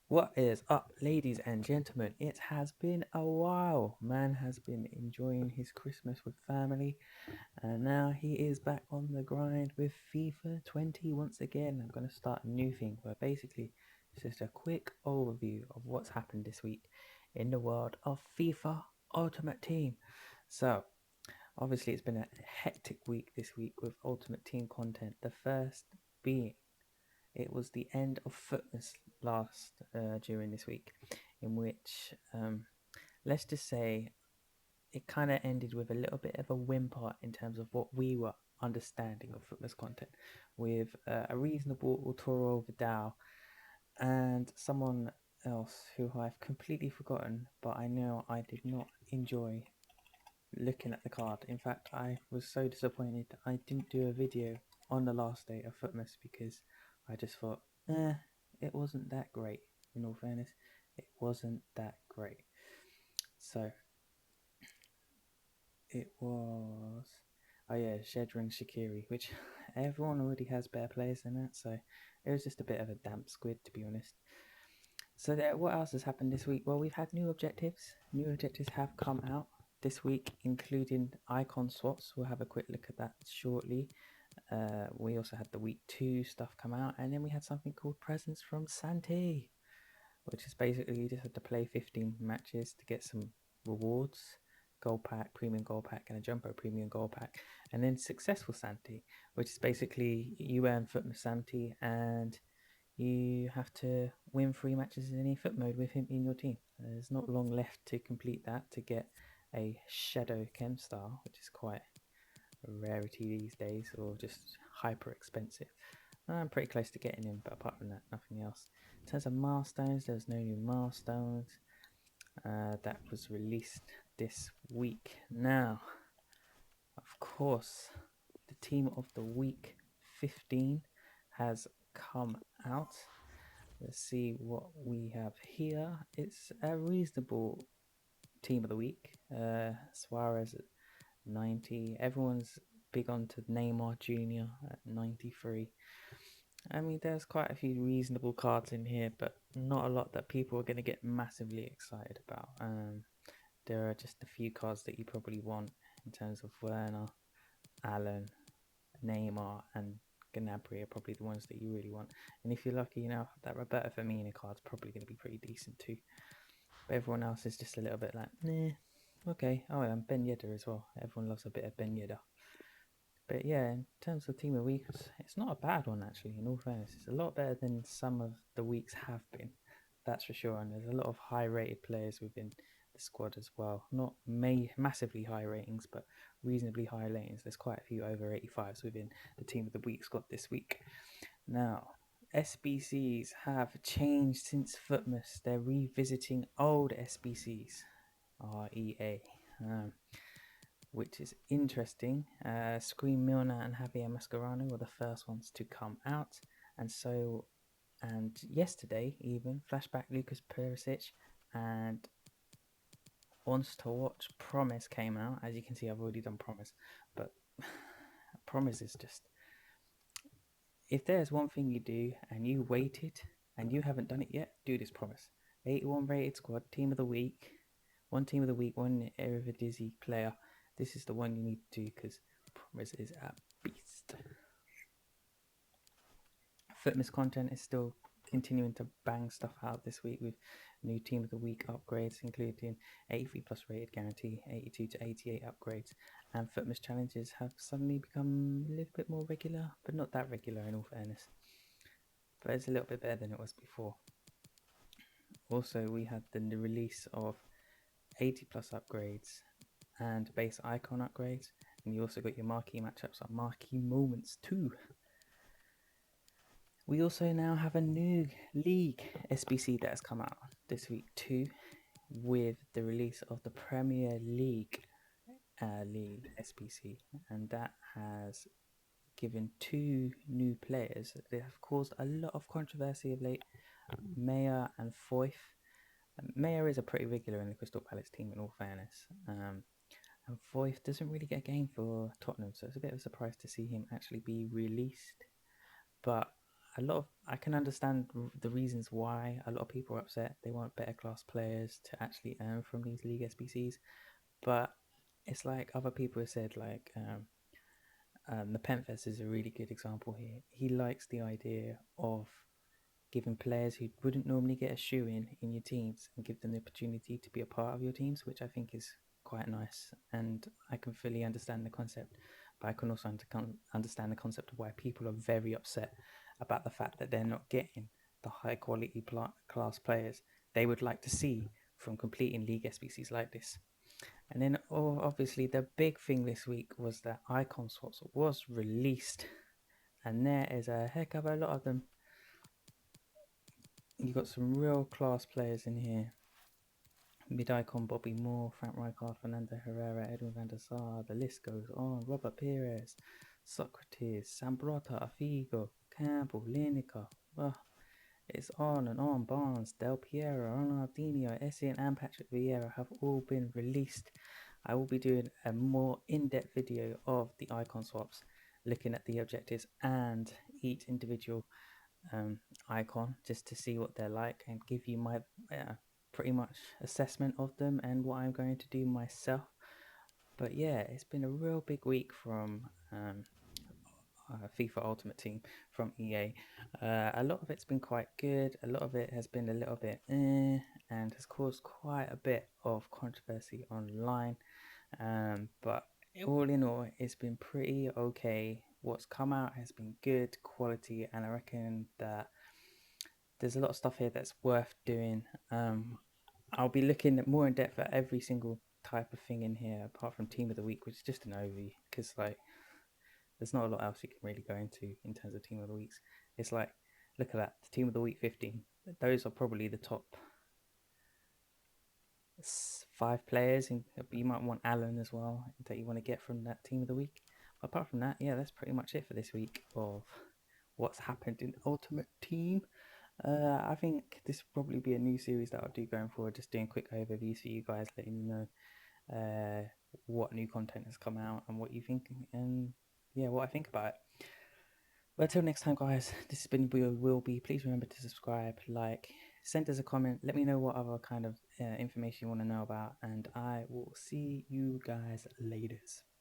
What is up, ladies and gentlemen? It has been a while. Man has been enjoying his Christmas with family, and now he is back on the grind with FIFA 20 once again. I'm going to start a new thing where basically it's just a quick overview of what's happened this week in the world of FIFA Ultimate Team. So, obviously, it's been a hectic week this week with Ultimate Team content. The first being it was the end of FUTMAS last during this week, in which let's just say it kind of ended with a little bit of a whimper in terms of what we were understanding of FUTMAS content, with a reasonable Toro Vidal and someone else who I've completely forgotten, but I know I did not enjoy looking at the card. In fact, I was so disappointed that I didn't do a video on the last day of FUTMAS because I just thought, it wasn't that great. In all fairness, it wasn't that great. So it was, oh yeah, Shedrin Shaqiri, which everyone already has better players than that. So it was just a bit of a damp squid, to be honest. So what else has happened this week? Well, we've had new objectives. New objectives have come out this week, including icon swaps. We'll have a quick look at that shortly. We also had the week 2 stuff come out, and then we had something called Presents from Santi, which is basically you just have to play 15 matches to get some rewards, gold pack, premium gold pack, and a jumbo premium gold pack, and then successful Santi, which is basically you earn FUTMAS Santi and you have to win 3 matches in any FUT mode with him in your team. There's not long left to complete that to get a Shadow Chem Star, which is quite a rarity these days, or just hyper expensive. I'm pretty close to getting him, but apart from that, nothing else. In terms of milestones, there's no new milestones. That was released this week. Now, of course, the team of the week 15 has come out. Let's see what we have here. It's a reasonable team of the week. Suarez at 90. Everyone's big on to Neymar Jr. at 93. I mean, there's quite a few reasonable cards in here, but not a lot that people are going to get massively excited about. There are just a few cards that you probably want in terms of Werner, Allen, Neymar, and Gnabry are probably the ones that you really want. And if you're lucky, that Roberto Firmino card's probably going to be pretty decent too. But everyone else is just a little bit like, nah, okay. Oh, and Ben Yedder as well. Everyone loves a bit of Ben Yedder. But yeah, in terms of team of the week, it's not a bad one actually. In all fairness, it's a lot better than some of the weeks have been. That's for sure. And there's a lot of high-rated players within the squad as well. Not massively high ratings, but reasonably high ratings. There's quite a few over 85s within the team of the week squad this week. Now, SBCs have changed since FUTMAS. They're revisiting old SBCs. REA. Which is interesting. Scream Milner and Javier Mascherano were the first ones to come out, and yesterday even Flashback Lucas Perisic and Wants to Watch Promise came out. As you can see, I've already done Promise, but Promise is just, if there's one thing you do and you waited and you haven't done it yet, do this Promise. 81 rated squad, team of the week, one team of the week, one Eredivisie player. This is the one you need to do because Promise is a beast. FUTMAS content is still continuing to bang stuff out this week with new team of the week upgrades, including 83 plus rated guarantee, 82 to 88 upgrades, and FUTMAS challenges have suddenly become a little bit more regular, but not that regular in all fairness. But it's a little bit better than it was before. Also, we had the release of 80 plus upgrades and base icon upgrades, and you also got your marquee matchups and marquee moments too. We also now have a new league SBC that has come out this week too, with the release of the Premier League SBC, and that has given 2 new players that have caused a lot of controversy of late, Mayer and Foyth. Mayer is a pretty regular in the Crystal Palace team in all fairness, and Foyth doesn't really get a game for Tottenham, so it's a bit of a surprise to see him actually be released. But I can understand the reasons why a lot of people are upset. They want better class players to actually earn from these league SBCs, but it's like other people have said, like the Penfest is a really good example here. He likes the idea of giving players who wouldn't normally get a shoe in your teams and give them the opportunity to be a part of your teams, which I think is quite nice. And I can fully understand the concept, but I can also understand the concept of why people are very upset about the fact that they're not getting the high quality class players they would like to see from completing league SBCs like this. And then, obviously, the big thing this week was that Icon Swaps was released, and there is a heck of a lot of them. You got some real class players in here. Mid icon Bobby Moore, Frank Rijkaard, Fernando Herrera, Edwin van der Sar, the list goes on. Robert Pires, Socrates, Sambrota, Figo, Campbell, Lineker. Oh, it's on and on. Barnes, Del Piero, Ronaldinho, Essien, and Patrick Vieira have all been released. I will be doing a more in-depth video of the icon swaps, looking at the objectives and each individual icon, just to see what they're like and give you my pretty much assessment of them and what I'm going to do myself. But yeah, it's been a real big week from FIFA Ultimate Team from EA. A lot of it's been quite good. A lot of it has been a little bit and has caused quite a bit of controversy online. But all in all, it's been pretty okay. What's come out has been good quality, and I reckon that there's a lot of stuff here that's worth doing. I'll be looking at more in depth at every single type of thing in here, apart from Team of the Week, which is just an overview, because like there's not a lot else you can really go into in terms of Team of the Weeks. It's like, look at that, the Team of the Week 15. Those are probably the top 5 players, and you might want Alan as well that you want to get from that Team of the Week. But apart from that, yeah, that's pretty much it for this week of what's happened in Ultimate Team. I think this will probably be a new series that I'll do going forward, just doing quick overviews for you guys, letting you know what new content has come out and what you think, and yeah, what I think about it. But until next time, guys, this has been Will Be. Please remember to subscribe, like, send us a comment, let me know what other kind of information you want to know about, and I will see you guys later.